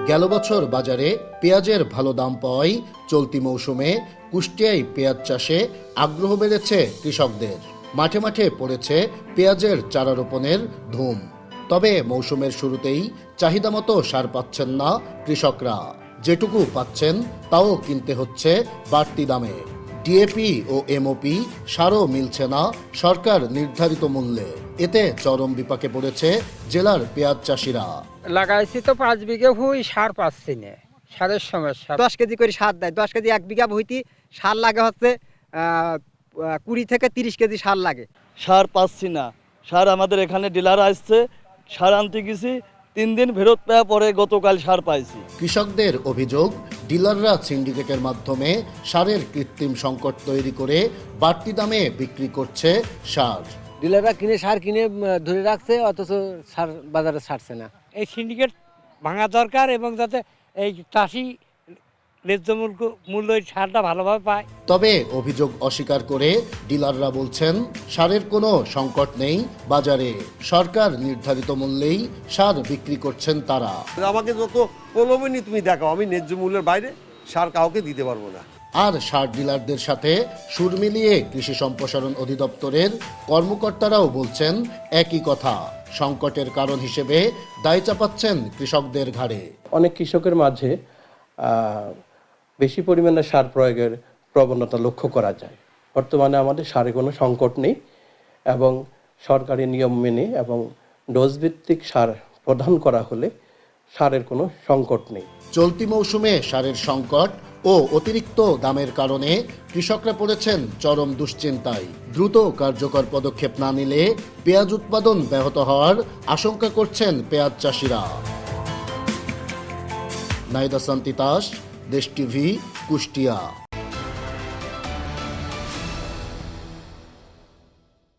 গেল বছর বাজারে পেঁয়াজের ভালো দাম পাওয়ায় চলতি মৌসুমে কুষ্টিয়ায় পেঁয়াজ চাষে আগ্রহ বেড়েছে কৃষকদের। মাঠে মাঠে পড়েছে পেঁয়াজের চারা রোপণের ধুম। তবে মৌসুমের শুরুতেই চাহিদা মতো সার পাচ্ছেন না কৃষকরা। যেটুকু পাচ্ছেন তাও কিনতে হচ্ছে বাড়তি দামে। ডিএপি ও এমওপি সারও মিলছে না সরকার নির্ধারিত মূল্যে। এতে চরম বিপাকে পড়েছে জেলার পেঁয়াজ চাষিরা। লাগাইছি তো 5 বিঘে ভুঁই, সার পাচ্ছি না, সারের সমস্যা। 10 কেজি করে সার দেয়, 10 কেজি 1 বিঘা ভুঁইতে সার লাগে হচ্ছে 20 থেকে 30 কেজি সার লাগে। সার পাচ্ছি না। সার আমাদের এখানে ডিলার আসছে, সার আনতে গেছি, 3 দিন ফেরত পাওয়া পরে গতকাল সার পাইছি। কৃষকদের অভিযোগ, ডিলাররা সিন্ডিকেটের মাধ্যমে সারের কৃত্রিম সংকট তৈরি করে বাড়তি দামে বিক্রি করছে সার। ডিলাররা সার কিনে ধরে রাখছে, অথচ সার বাজারে ছাড়ছে না। এই সিন্ডিকেট ভাঙা দরকার এবং যাতে এই চাষি ন্যায্য মূল্য সারটা ভালোভাবে পায়। তবে অভিযোগ অস্বীকার করে ডিলাররা বলছেন, সারের কোনো সংকট নেই বাজারে। সরকার নির্ধারিত মূল্যেই সার বিক্রি করছেন তারা। আমাকে যত প্রলোভনী তুমি দেখাও, আমি ন্যায্য মূল্যের বাইরে সার কাউকে দিতে পারবো না। আর সার ডিলারদের সাথে সুর মিলিয়ে কৃষি সম্প্রসারণ অধিদপ্তরের কর্মকর্তারাও বলছেন একই কথা। সংকটের কারণ হিসেবে দায় চাপাচ্ছেন কৃষকদের ঘাড়ে। অনেক কৃষকের মাঝে বেশি পরিমাণে সার প্রয়োগের প্রবণতা লক্ষ্য করা যায়। বর্তমানে আমাদের সারে কোনো সংকট নেই এবং সরকারি নিয়ম মেনে এবং ডোজভিত্তিক সার প্রদান করা হলে সারের কোনো সংকট নেই। চলতি মৌসুমে সারের সংকট ও অতিরিক্ত দামের কারণে কৃষকরা পড়েছেন চরম দুশ্চিন্তায়। দ্রুত কার্যকর পদক্ষেপ না নিলে পেঁয়াজ উৎপাদন ব্যাহত হওয়ার আশঙ্কা করছেন পেঁয়াজ চাষিরা। নাইদা সান্তিতাস, দেশ টিভি, কুষ্টিয়া।